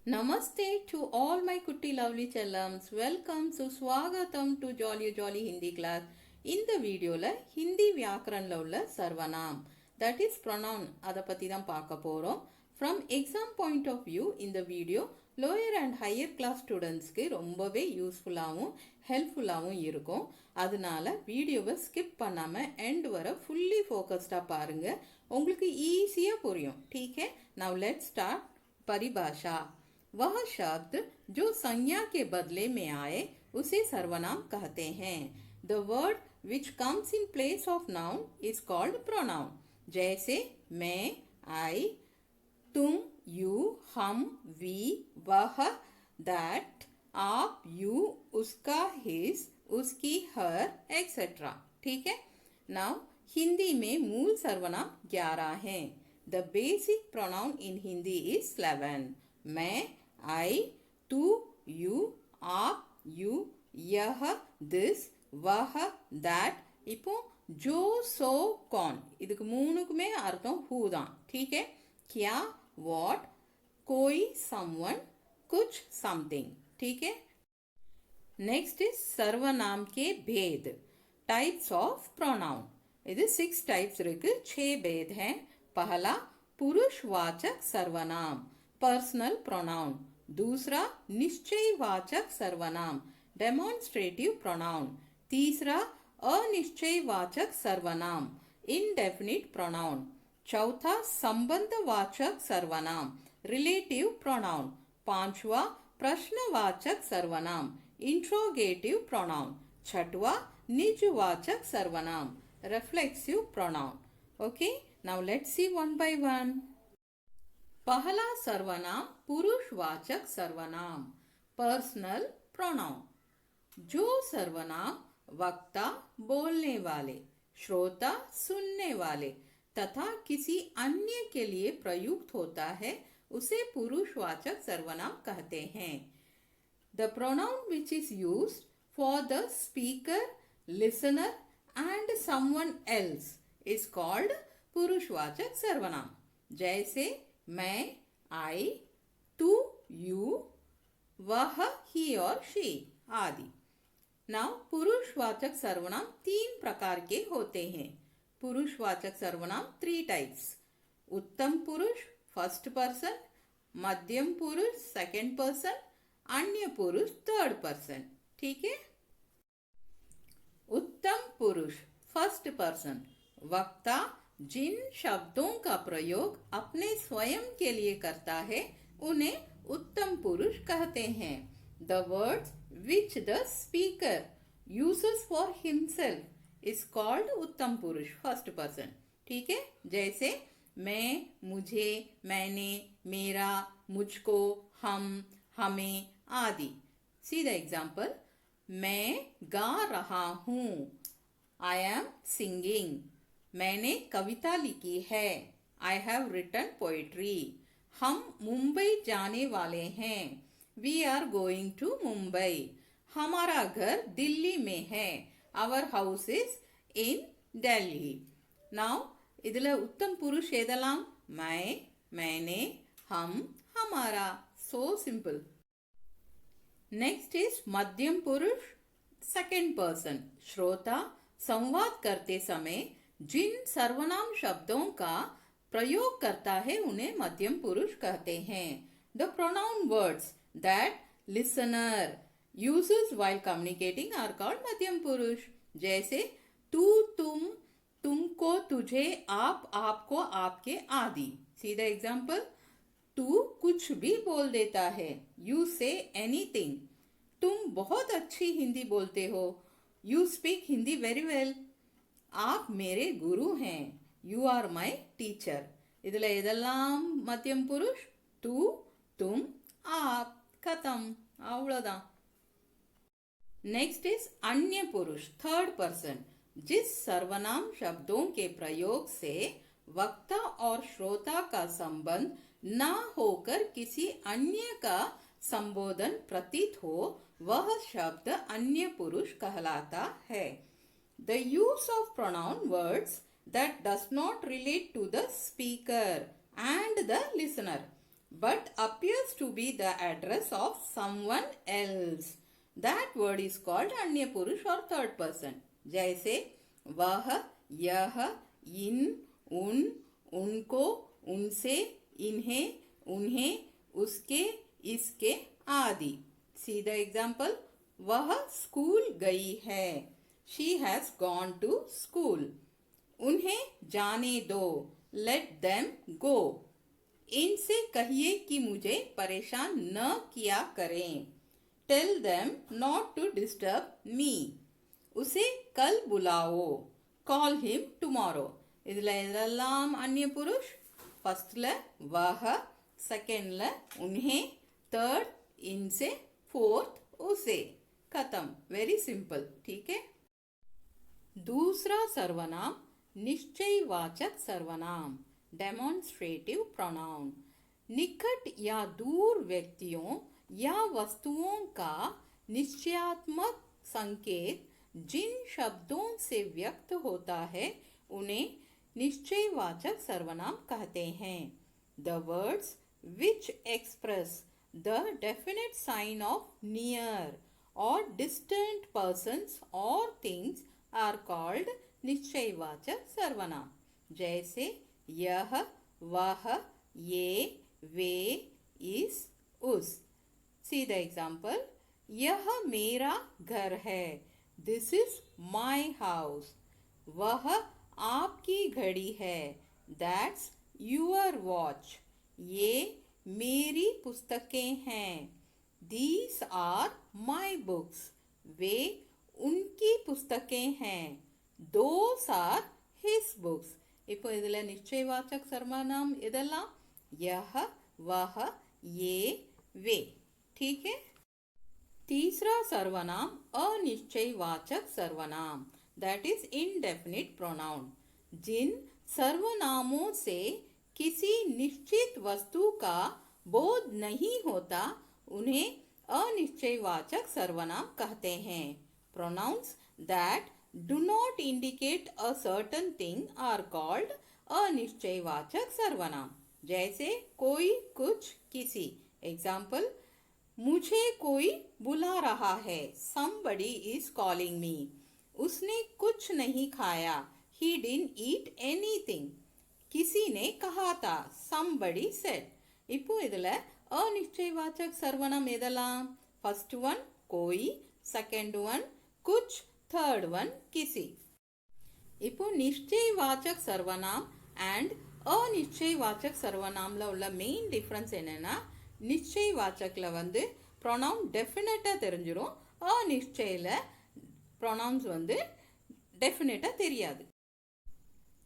Namaste to all my kutti lovely challams. Welcome சுஸ்வாகத்தம் to jolly jolly Hindi class. இந்த வீடியோவில் ஹிந்தி வியாக்கரணில் உள்ள சர்வநாம் தட் இஸ் ப்ரொனவுன் அதை பற்றி தான் பார்க்க போகிறோம். From exam point of view இந்த video lower and higher class ஸ்டூடெண்ட்ஸ்க்கு ரொம்பவே யூஸ்ஃபுல்லாகவும் ஹெல்ப்ஃபுல்லாகவும் இருக்கும். அதனால வீடியோவை ஸ்கிப் பண்ணாமல் எண்ட் வர ஃபுல்லி ஃபோக்கஸ்டாக பாருங்கள், உங்களுக்கு ஈஸியாக புரியும். ठीक है, नाउ लेट्स स्टार्ट. परिभाषा: वह शब्द जो संज्ञा के बदले में आए उसे सर्वनाम कहते हैं. The word which comes in place of noun is called pronoun. जैसे मैं, आई, तुम, यू, हम, वी, वह, दैट, आप, यू, उसका, हिज, उसकी, हर, एक्सेट्रा. ठीक है. नाउ हिंदी में मूल सर्वनाम 11 हैं. The basic pronoun in Hindi is 11. मैं, आई, तू, यू, आप, यू, यह, दिस, वह, दैट. இப்போ जो, सो, कौन இதுக்கு மூணுக்குமே அர்த்தம் ஹூ தான். ठीक है. क्या, what, कोई, someone, कुछ, something. ठीक है. नेक्स्ट इज सर्वनाम के भेद, टाइप्स ऑफ प्रोनाउन. இது 6 टाइप्स இருக்கு, 6 भेद हैं. पहला पुरुषवाचक सर्वनाम, पर्सनल प्रोनाउन. दूसरा निश्चयवाचक सर्वनाम, डेमोन्स्ट्रेटिव प्रोनाउन. तीसरा अनिश्चयवाचक सर्वनाम, इनडेफिनिट प्रोनाउन. चौथा संबंधवाचक सर्वनाम, रिलेटिव प्रोनाउन. पांचवा प्रश्नवाचक सर्वनाम, इंट्रोगेटिव प्रोनाउन. छठवा निजवाचक सर्वनाम, reflexive pronoun. Okay, now let's see one by one. पहला सर्वनाम पुरुषवाचक सर्वनाम, पर्सनल प्रोनाउन. जो सर्वनाम वक्ता बोलने वाले, श्रोता सुनने वाले तथा किसी अन्य के लिए प्रयुक्त होता है उसे पुरुषवाचक सर्वनाम कहते हैं. The pronoun which is used for the speaker, listener and someone else is called पुरुषवाचक सर्वनाम. जैसे मैं, आई, तू, यू, वह, ही और शी आदि. नाउ पुरुषवाचक सर्वनाम 3 प्रकार के होते हैं. पुरुषवाचक सर्वनाम 3 टाइप्स: उत्तम पुरुष फर्स्ट पर्सन, मध्यम पुरुष सेकंड पर्सन, अन्य पुरुष थर्ड पर्सन. ठीक है. उत्तम पुरुष फर्स्ट पर्सन, वक्ता जिन शब्दों का प्रयोग अपने स्वयं के लिए करता है उन्हें उत्तम पुरुष कहते हैं. The words which the speaker uses for himself is called उत्तम पुरुष फर्स्ट पर्सन. ठीक है. जैसे मैं, मुझे, मैंने, मेरा, मुझको, हम, हमें आदि. सी द एग्जाम्पल. मैं गा रहा हूँ, आई एम सिंगिंग. मैंने कविता लिखी है, आई हैव रिटन पोएट्री. हम मुंबई जाने वाले हैं, we are going to Mumbai. हमारा घर दिल्ली में है, our house is in Delhi. Now इधर उत्तम पुरुष एदलाम मैं, मैंने, हम, हमारा. So simple. नेक्स्ट इज मध्यम पुरुष सेकंड पर्सन, श्रोता संवाद करते समय जिन सर्वनाम शब्दों का प्रयोग करता है उन्हें मध्यम पुरुष कहते हैं. The pronoun words that listener uses while communicating are called मध्यम पुरुष. जैसे तू, तुम, तुमको, तुझे, आप, आपको, आपके आदि. सी द एग्जाम्पल. तू कुछ भी बोल देता है, यू से एनीथिंग. तुम बहुत अच्छी हिंदी बोलते हो, you speak Hindi very well. आप मेरे गुरु हैं, यू आर माई टीचर. इधर இதெல்லாம் मध्यम पुरुष. तू, तुम, आप. खत्म. अवलोदा. नेक्स्ट इज अन्य पुरुष थर्ड पर्सन. जिस सर्वनाम शब्दों के प्रयोग से वक्ता और श्रोता का संबंध न होकर किसी अन्य का संबोधन प्रतीत हो वह शब्द अन्य पुरुष कहलाता है. The use of pronoun words that does not relate to the speaker and the listener but appears to be the address of someone else. That word is called अन्य पुरुष or third person. जैसे वह, यह, इन, उन, उनको, उनसे, इन्हें, उन्हें, उसके, इसके आदि. See the example. वह स्कूल गई है. She has gone to school. उन्हें जाने दो. Let them go. इनसे कहिए कि मुझे परेशान न किया करें. Tell them not to disturb me. उसे कल बुलाओ. Call him tomorrow. இதில் இதெல்லாம் அந்நிய புருஷ். ஃபர்ஸ்ட்ல वह, செகண்ட்ல उन्हें, थर्ड इनसे, फोर्थ उसे. खत्म. Very simple. ठीक है. दूसरा सर्वनाम निश्चयवाचक सर्वनाम, डेमोन्स्ट्रेटिव प्रोनाउन. निकट या दूर व्यक्तियों या वस्तुओं का निश्चयात्मक संकेत जिन शब्दों से व्यक्त होता है उन्हें निश्चयवाचक सर्वनाम कहते हैं. The words which express the definite sign of near और डिस्टेंट पर्सन्स और थिंग्स आर कॉल्ड निश्चयवाचक सर्वनाम. जैसे यह, वह, ये, वे, इस, उस. See the example. यह मेरा घर है. This is my house. वह आपकी घड़ी है. That's your watch. ये मेरी पुस्तकें हैं. These are my books. वे उनकी पुस्तकें हैं. Those are his books. இப்போ இதில் நிச்சயவாச்சக் सर्वनाम இதெல்லாம் यह, वह, ये, वे. ठीक है. तीसरा सर्वनाम अनिश्चयवाचक सर्वनाम, दैट इज इनडेफिनिट प्रोनाउन. जिन सर्वनामों से किसी निश्चित वस्तु का बोध नहीं होता उन्हें अनिश्चयवाचक सर्वनाम कहते हैं. Pronouns that do not indicate a certain thing are called अनिश्चयवाचक सर्वनाम. जैसे कोई, कुछ, किसी. एग्जाम्पल. मुझे कोई बुला रहा है. somebody is calling me. उसने कुछ नहीं खाया. he didn't eat anything. किसी ने कहा था. somebody said. இப்போ இதில் अनिश्चयवाचक सर्वनाम எதெல்லாம்? फर्स्ट वन कोई, सेकंड वन कुछ, थर्ड वन किसी. இப்போ நிச்சயவாச்சக் सर्वनाम அண்ட் अनिश्चयवाचक सर्वनामல உள்ள மெயின் டிஃபரன்ஸ் என்னன்னா, நிச்சயவாச்சக்கில் வந்து ப்ரொனவுன் டெஃபினட்டாக தெரிஞ்சிடும். அநிச்சயில ப்ரொனவுன்ஸ் வந்து டெஃபினட்டாக தெரியாது.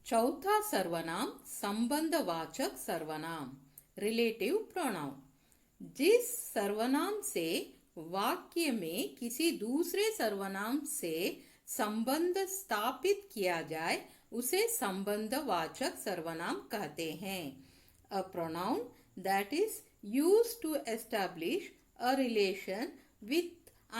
चौथा सर्वनाम संबंधवाचक सर्वनाम, रिलेटिव प्रोनाउन. जिस सर्वनाम से वाक्य में किसी दूसरे सर्वनाम से संबंध स्थापित किया जाए उसे संबंधवाचक सर्वनाम कहते हैं. A pronoun that is used to establish a relation with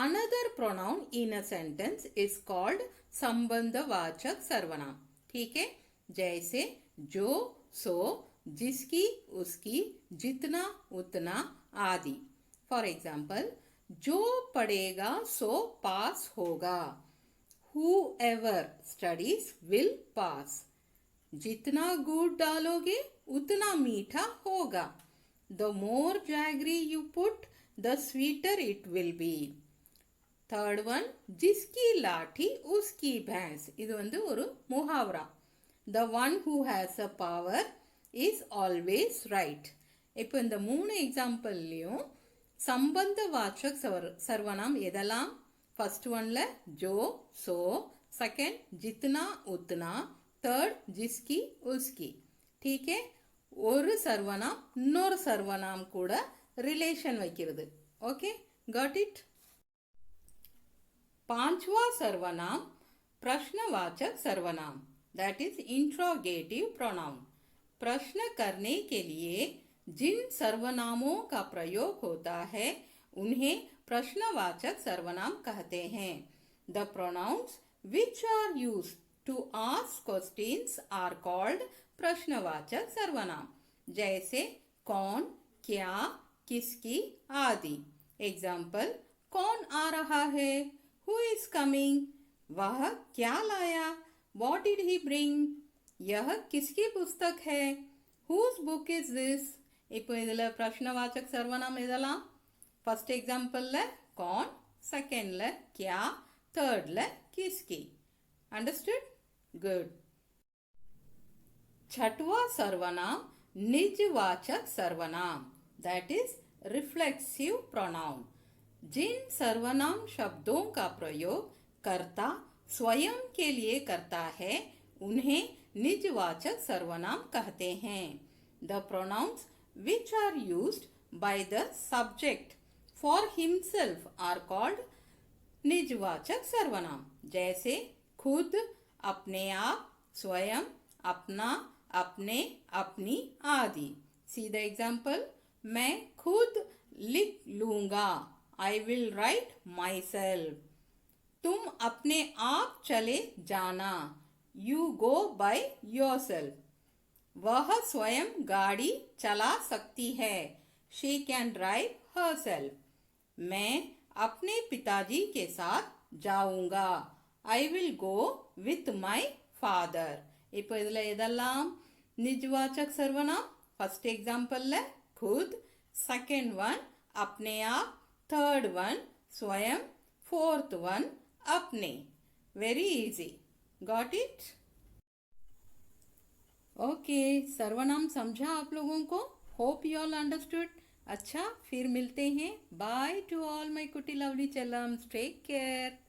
another pronoun in a sentence is called संबंधवाचक सर्वनाम. ठीक है. जैसे जो, सो, जिसकी, उसकी, जितना, उतना आदि. For example. जो पढ़ेगा सो पास होगा. whoever studies will pass. जितना गुड़ डालोगे उतना मीठा होगा. The more jaggery you put, the sweeter it will be. Third one, जिसकी लाठी उसकी भैंस. இது வந்து ஒரு முஹாவரா. The one who has a power is always right. இப்போ இந்த மூணு எக்ஸாம்பிள்லையும் संबंधवाचक सर्वनाम எதெல்லாம்? फर्स्ट ஒன்ல जो, सो, सेकंड जितना, उतना, थर्ड जिसकी, उसकी. ठीक है. ஒரு सर्वनाम இன்னொரு सर्वनाम கூட ரிலேஷன் வைக்கிறது. Okay, got it. पांचवा सर्वनाम प्रश्नवाचक सर्वनाम, दैट इज इंट्रोगेटिव प्रोनाउन. प्रश्न करने के लिए जिन सर्वनामों का प्रयोग होता है उन्हें प्रश्नवाचक सर्वनाम कहते हैं. The pronouns which are used to ask questions are called प्रश्नवाचक सर्वनाम. जैसे कौन, क्या, किसकी आदि। एग्जाम्पल, कौन आ रहा है, हु इज कमिंग, वह क्या लाया, वॉट डिड ही ब्रिंग, यह किसकी पुस्तक है, whose book is this. இப்போ இதில் பிரश्नवाचक सर्वनाम இதெல்லாம் फर्स्ट एग्जाम्पल कौन, सेकेंड क्या, थर्ड किसकी. Understood, good. छठवा सर्वनाम निजवाचक सर्वनाम, दैट इज रिफ्लेक्सिव प्रोनाउन. जिन सर्वनाम शब्दों का प्रयोग कर्ता स्वयं के लिए करता है उन्हें निजवाचक सर्वनाम कहते हैं. The pronounce which are used by the subject for himself are called निजवाचक सर्वनाम. जैसे खुद, अपने आप, स्वयं, अपना, अपने, अपनी आदि. सी द एग्जाम्पल, मैं खुद लिख लूंगा, I will write my self. तुम अपने आप चले जाना, you go by your self. वह स्वयं गाड़ी चला सकती है, शी कैन ड्राइव हरसेल्फ. मैं अपने पिताजी के साथ जाऊंगा, I will go with my father. இப்போ இதில் எதெல்லாம் निजवाचक सर्वनाम? फर्स्ट एग्जाम्पल खुद, सेकेंड वन अपने आप, थर्ड वन स्वयं, फोर्थ वन अपने. Very easy, got it? Okay, सर्वनाम समझा आप लोगों को? Hope you all understood. अच्छा, फिर मिलते हैं. बाय टू ऑल माय कुटी लवली चलम्स. Take care.